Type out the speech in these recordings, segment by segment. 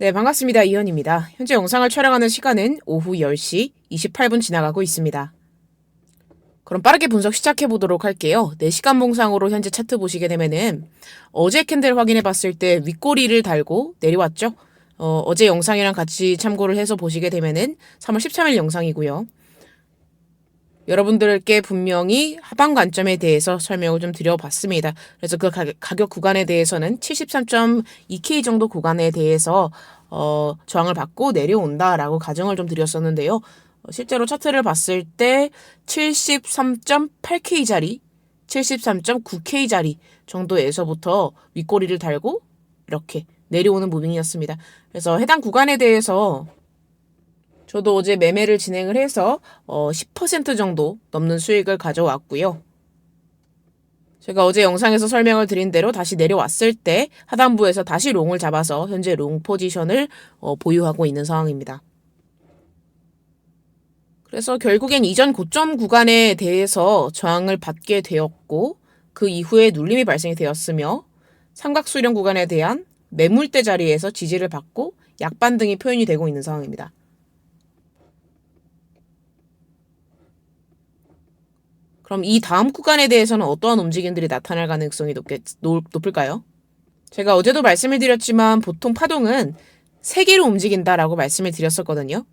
네, 반갑습니다. 이현입니다. 현재 영상을 촬영하는 시간은 오후 10시 28분 지나가고 있습니다. 그럼 빠르게 분석 시작해 보도록 할게요. 4시간 봉상으로 현재 차트 보시게 되면은 어제 캔들 확인해 봤을 때 윗꼬리를 달고 내려왔죠. 어제 영상이랑 같이 참고를 해서 보시게 되면은 3월 13일 영상이고요. 여러분들께 분명히 하방 관점에 대해서 설명을 좀 드려봤습니다. 그래서 그 가격 구간에 대해서는 73.2K 정도 구간에 대해서 저항을 받고 내려온다라고 가정을 좀 드렸었는데요. 실제로 차트를 봤을 때 73.8K 자리, 73.9K 자리 정도에서부터 윗꼬리를 달고 이렇게 내려오는 무빙이었습니다. 그래서 해당 구간에 대해서 저도 어제 매매를 진행을 해서 10% 정도 넘는 수익을 가져왔고요. 제가 어제 영상에서 설명을 드린 대로 다시 내려왔을 때 하단부에서 다시 롱을 잡아서 현재 롱 포지션을 보유하고 있는 상황입니다. 그래서 결국엔 이전 고점 구간에 대해서 저항을 받게 되었고 그 이후에 눌림이 발생이 되었으며 삼각수렴 구간에 대한 매물대 자리에서 지지를 받고 약반등이 표현이 되고 있는 상황입니다. 그럼 이 다음 구간에 대해서는 어떠한 움직임들이 나타날 가능성이 높을까요? 제가 어제도 말씀을 드렸지만 보통 파동은 3개로 움직인다라고 말씀을 드렸었거든요.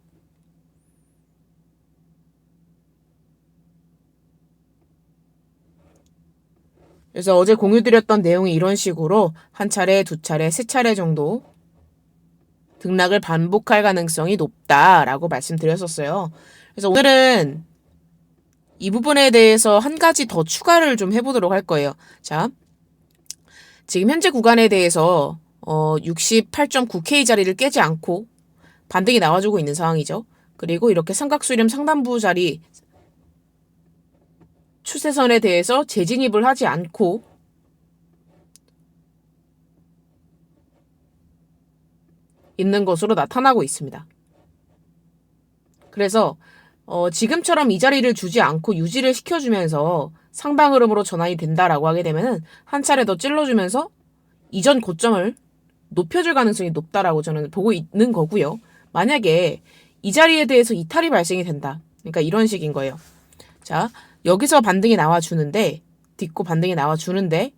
그래서 어제 공유드렸던 내용이 이런 식으로 한 차례, 두 차례, 세 차례 정도 등락을 반복할 가능성이 높다라고 말씀드렸었어요. 그래서 오늘은 이 부분에 대해서 한 가지 더 추가를 좀 해보도록 할 거예요. 자, 지금 현재 구간에 대해서 68.9K 자리를 깨지 않고 반등이 나와주고 있는 상황이죠. 그리고 이렇게 삼각수렴 상단부 자리 추세선에 대해서 재진입을 하지 않고 있는 것으로 나타나고 있습니다. 그래서 지금처럼 이 자리를 주지 않고 유지를 시켜주면서 상방 흐름으로 전환이 된다라고 하게 되면은 한 차례 더 찔러주면서 이전 고점을 높여줄 가능성이 높다라고 저는 보고 있는 거고요. 만약에 이 자리에 대해서 이탈이 발생이 된다. 그러니까 이런 식인 거예요. 자, 여기서 반등이 나와주는데 딛고 반등이 나와주는데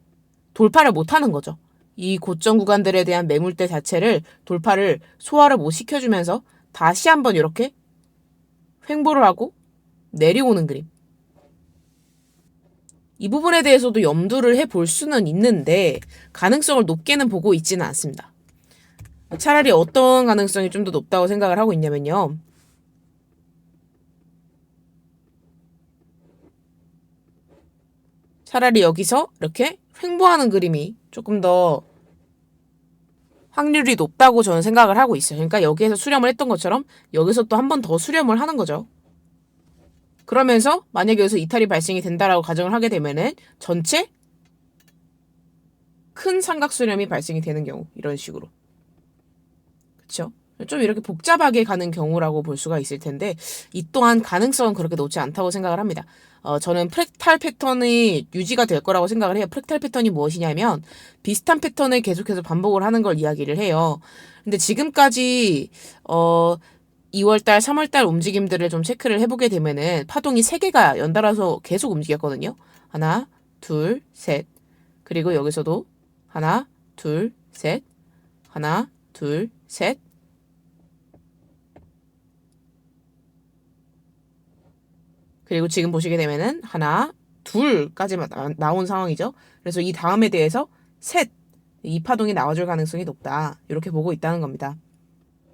돌파를 못하는 거죠. 이 고점 구간들에 대한 매물대 자체를 돌파를 소화를 못 시켜주면서 다시 한번 이렇게 횡보를 하고 내려오는 그림. 이 부분에 대해서도 염두를 해볼 수는 있는데 가능성을 높게는 보고 있지는 않습니다. 차라리 어떤 가능성이 좀 더 높다고 생각을 하고 있냐면요. 차라리 여기서 이렇게 횡보하는 그림이 조금 더 확률이 높다고 저는 생각을 하고 있어요. 그러니까 여기에서 수렴을 했던 것처럼 여기서 또 한 번 더 수렴을 하는 거죠. 그러면서 만약에 여기서 이탈이 발생이 된다라고 가정을 하게 되면은 전체 큰 삼각수렴이 발생이 되는 경우 이런 식으로. 그렇죠? 좀 이렇게 복잡하게 가는 경우라고 볼 수가 있을 텐데 이 또한 가능성은 그렇게 높지 않다고 생각을 합니다. 저는 프랙탈 패턴이 유지가 될 거라고 생각을 해요. 프랙탈 패턴이 무엇이냐면 비슷한 패턴을 계속해서 반복을 하는 걸 이야기를 해요. 근데 지금까지 2월달, 3월달 움직임들을 좀 체크를 해보게 되면은 파동이 3개가 연달아서 계속 움직였거든요. 하나, 둘, 셋. 그리고 여기서도 하나, 둘, 셋. 하나, 둘, 셋. 그리고 지금 보시게 되면은 하나, 둘까지만 나온 상황이죠. 그래서 이 다음에 대해서 셋. 이 파동이 나와줄 가능성이 높다. 이렇게 보고 있다는 겁니다.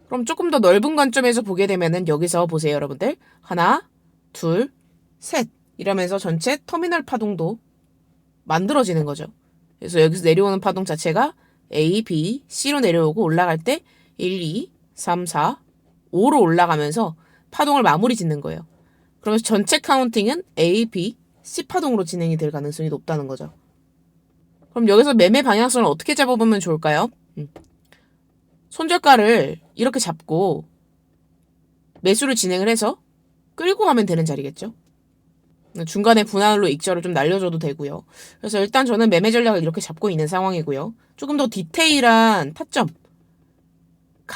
그럼 조금 더 넓은 관점에서 보게 되면은 여기서 보세요, 여러분들. 하나, 둘, 셋. 이러면서 전체 터미널 파동도 만들어지는 거죠. 그래서 여기서 내려오는 파동 자체가 A, B, C로 내려오고 올라갈 때 1, 2, 3, 4, 5로 올라가면서 파동을 마무리 짓는 거예요. 그러면서 전체 카운팅은 A, B, C 파동으로 진행이 될 가능성이 높다는 거죠. 그럼 여기서 매매 방향성을 어떻게 잡아보면 좋을까요? 손절가를 이렇게 잡고 매수를 진행을 해서 끌고 가면 되는 자리겠죠. 중간에 분할로 익절을 좀 날려줘도 되고요. 그래서 일단 저는 매매 전략을 이렇게 잡고 있는 상황이고요. 조금 더 디테일한 타점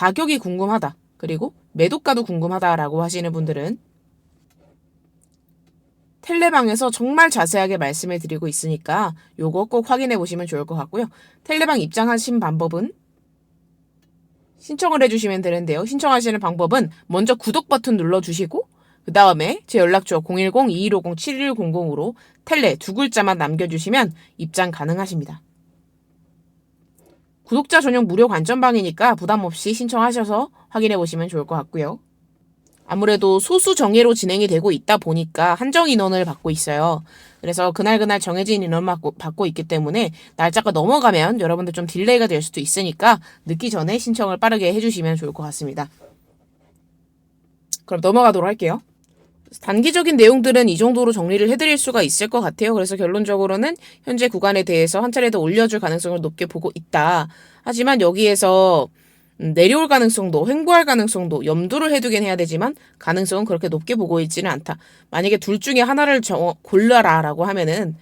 가격이 궁금하다. 그리고 매도가도 궁금하다라고 하시는 분들은 텔레방에서 정말 자세하게 말씀을 드리고 있으니까 요거 꼭 확인해 보시면 좋을 것 같고요. 텔레방 입장하신 방법은 신청을 해주시면 되는데요. 신청하시는 방법은 먼저 구독 버튼 눌러주시고 그 다음에 제 연락처 010-2150-7100으로 텔레 두 글자만 남겨주시면 입장 가능하십니다. 구독자 전용 무료 관전방이니까 부담 없이 신청하셔서 확인해 보시면 좋을 것 같고요. 아무래도 소수 정예로 진행이 되고 있다 보니까 한정 인원을 받고 있어요. 그래서 그날 정해진 인원만 받고 있기 때문에 날짜가 넘어가면 여러분들 좀 딜레이가 될 수도 있으니까 늦기 전에 신청을 빠르게 해주시면 좋을 것 같습니다. 그럼 넘어가도록 할게요. 단기적인 내용들은 이 정도로 정리를 해드릴 수가 있을 것 같아요. 그래서 결론적으로는 현재 구간에 대해서 한 차례 더 올려줄 가능성을 높게 보고 있다. 하지만 여기에서 내려올 가능성도 횡보할 가능성도 염두를 해두긴 해야 되지만 가능성은 그렇게 높게 보고 있지는 않다. 만약에 둘 중에 하나를 골라라라고 하면은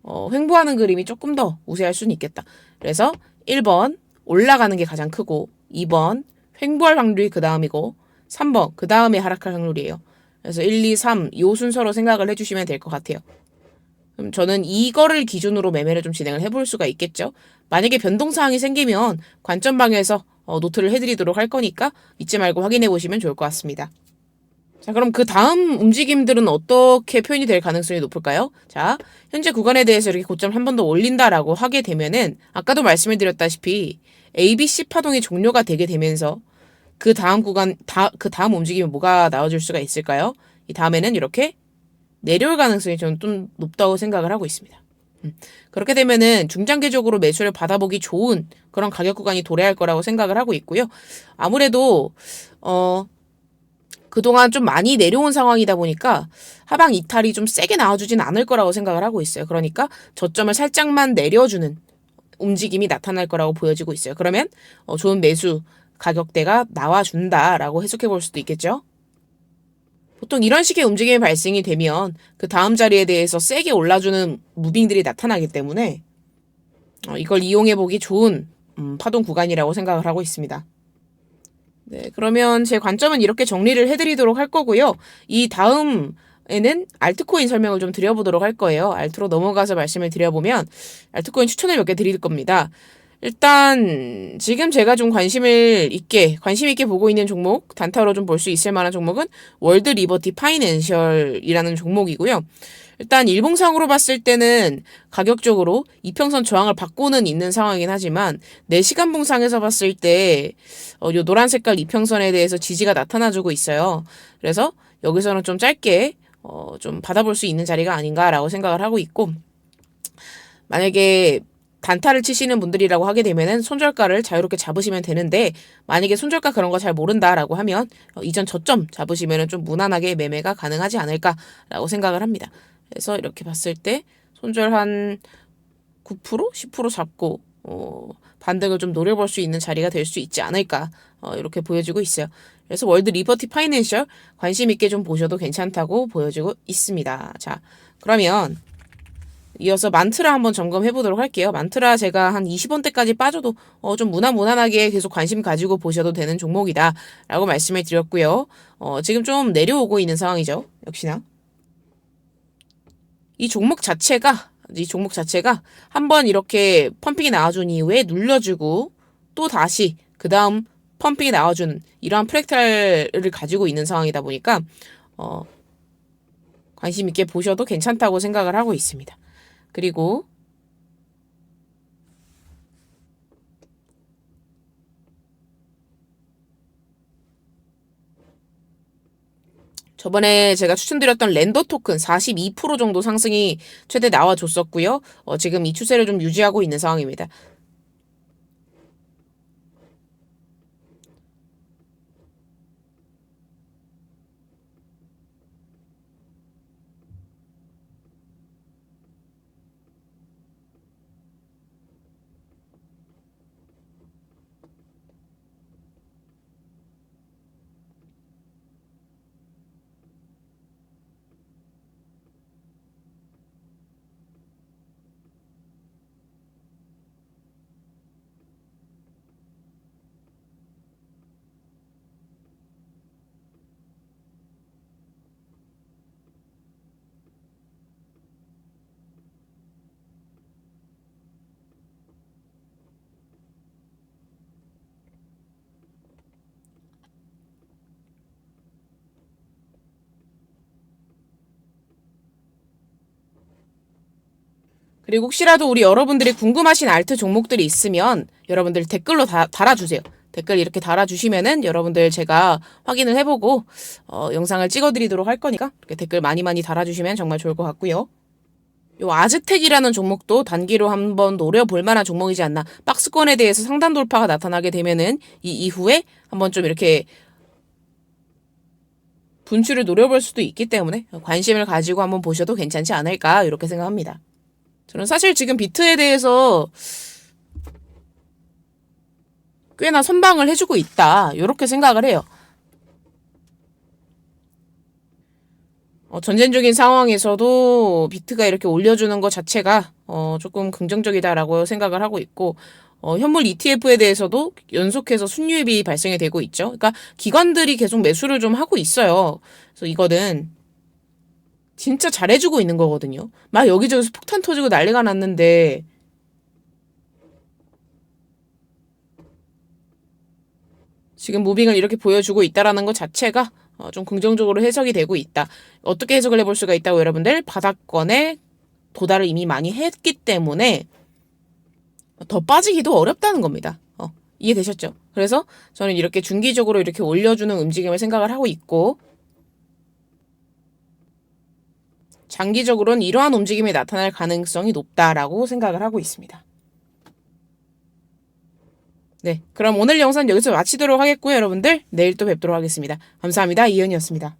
횡보하는 그림이 조금 더 우세할 수는 있겠다. 그래서 1번 올라가는 게 가장 크고 2번 횡보할 확률이 그 다음이고 3번 그 다음에 하락할 확률이에요. 그래서 1, 2, 3 요 순서로 생각을 해주시면 될 것 같아요. 그럼 저는 이거를 기준으로 매매를 좀 진행을 해볼 수가 있겠죠. 만약에 변동사항이 생기면 관점방에서 노트를 해드리도록 할 거니까 잊지 말고 확인해 보시면 좋을 것 같습니다. 자, 그럼 그 다음 움직임들은 어떻게 표현이 될 가능성이 높을까요? 자, 현재 구간에 대해서 이렇게 고점 한 번 더 올린다라고 하게 되면은 아까도 말씀을 드렸다시피 ABC 파동이 종료가 되게 되면서 그 다음 구간, 그 다음 움직임이 뭐가 나와줄 수가 있을까요? 이 다음에는 이렇게 내려올 가능성이 저는 좀 높다고 생각을 하고 있습니다. 그렇게 되면은 중장기적으로 매수를 받아보기 좋은 그런 가격 구간이 도래할 거라고 생각을 하고 있고요. 아무래도 그동안 좀 많이 내려온 상황이다 보니까 하방 이탈이 좀 세게 나와주진 않을 거라고 생각을 하고 있어요. 그러니까 저점을 살짝만 내려주는 움직임이 나타날 거라고 보여지고 있어요. 그러면 좋은 매수 가격대가 나와준다라고 해석해 볼 수도 있겠죠. 보통 이런 식의 움직임이 발생이 되면 그 다음 자리에 대해서 세게 올라주는 무빙들이 나타나기 때문에 이걸 이용해보기 좋은 파동 구간이라고 생각을 하고 있습니다. 네, 그러면 제 관점은 이렇게 정리를 해드리도록 할 거고요. 이 다음에는 알트코인 설명을 좀 드려보도록 할 거예요. 알트로 넘어가서 말씀을 드려보면 알트코인 추천을 몇 개 드릴 겁니다. 일단 지금 제가 좀 관심 있게 보고 있는 종목, 단타로 좀 볼 수 있을 만한 종목은 월드 리버티 파이낸셜이라는 종목이고요. 일단 일봉상으로 봤을 때는 가격적으로 이평선 저항을 받고는 있는 상황이긴 하지만 4시간 봉상에서 봤을 때 요 노란 색깔 이평선에 대해서 지지가 나타나주고 있어요. 그래서 여기서는 좀 짧게 좀 받아볼 수 있는 자리가 아닌가라고 생각을 하고 있고, 만약에 단타를 치시는 분들이라고 하게 되면은 손절가를 자유롭게 잡으시면 되는데, 만약에 손절가 그런 거 잘 모른다라고 하면 이전 저점 잡으시면은 좀 무난하게 매매가 가능하지 않을까라고 생각을 합니다. 그래서 이렇게 봤을 때 손절 한 9%, 10% 잡고 반등을 좀 노려볼 수 있는 자리가 될 수 있지 않을까 이렇게 보여지고 있어요. 그래서 월드 리버티 파이낸셜 관심 있게 좀 보셔도 괜찮다고 보여지고 있습니다. 자, 그러면 이어서 만트라 한번 점검해 보도록 할게요. 만트라 제가 한 20원대까지 빠져도 좀 무난하게 계속 관심 가지고 보셔도 되는 종목이다 라고 말씀을 드렸고요. 지금 좀 내려오고 있는 상황이죠. 역시나 이 종목 자체가 한번 이렇게 펌핑이 나와준 이후에 눌러주고 또 다시 그 다음 펌핑이 나와준 이러한 프랙탈을 가지고 있는 상황이다 보니까 관심 있게 보셔도 괜찮다고 생각을 하고 있습니다. 그리고 저번에 제가 추천드렸던 랜더 토큰 42% 정도 상승이 최대 나와줬었고요. 지금 이 추세를 좀 유지하고 있는 상황입니다. 그리고 혹시라도 우리 여러분들이 궁금하신 알트 종목들이 있으면 여러분들 댓글로 달아주세요. 댓글 이렇게 달아주시면은 여러분들 제가 확인을 해보고 영상을 찍어드리도록 할 거니까 이렇게 댓글 많이 많이 달아주시면 정말 좋을 것 같고요. 요 아즈텍이라는 종목도 단기로 한번 노려볼 만한 종목이지 않나. 박스권에 대해서 상단 돌파가 나타나게 되면은 이 이후에 한번 좀 이렇게 분출을 노려볼 수도 있기 때문에 관심을 가지고 한번 보셔도 괜찮지 않을까 이렇게 생각합니다. 저는 사실 지금 비트에 대해서 꽤나 선방을 해주고 있다 이렇게 생각을 해요. 전쟁적인 상황에서도 비트가 이렇게 올려주는 것 자체가 조금 긍정적이다라고 생각을 하고 있고 현물 ETF에 대해서도 연속해서 순유입이 발생이 되고 있죠. 그러니까 기관들이 계속 매수를 좀 하고 있어요. 그래서 이거는 진짜 잘해주고 있는 거거든요. 막 여기저기서 폭탄 터지고 난리가 났는데 지금 무빙을 이렇게 보여주고 있다라는 것 자체가 좀 긍정적으로 해석이 되고 있다. 어떻게 해석을 해볼 수가 있다고 여러분들 바닥권에 도달을 이미 많이 했기 때문에 더 빠지기도 어렵다는 겁니다. 이해되셨죠? 그래서 저는 이렇게 중기적으로 이렇게 올려주는 움직임을 생각을 하고 있고 장기적으로는 이러한 움직임이 나타날 가능성이 높다라고 생각을 하고 있습니다. 네, 그럼 오늘 영상 여기서 마치도록 하겠고요, 여러분들. 내일 또 뵙도록 하겠습니다. 감사합니다. 이현이었습니다.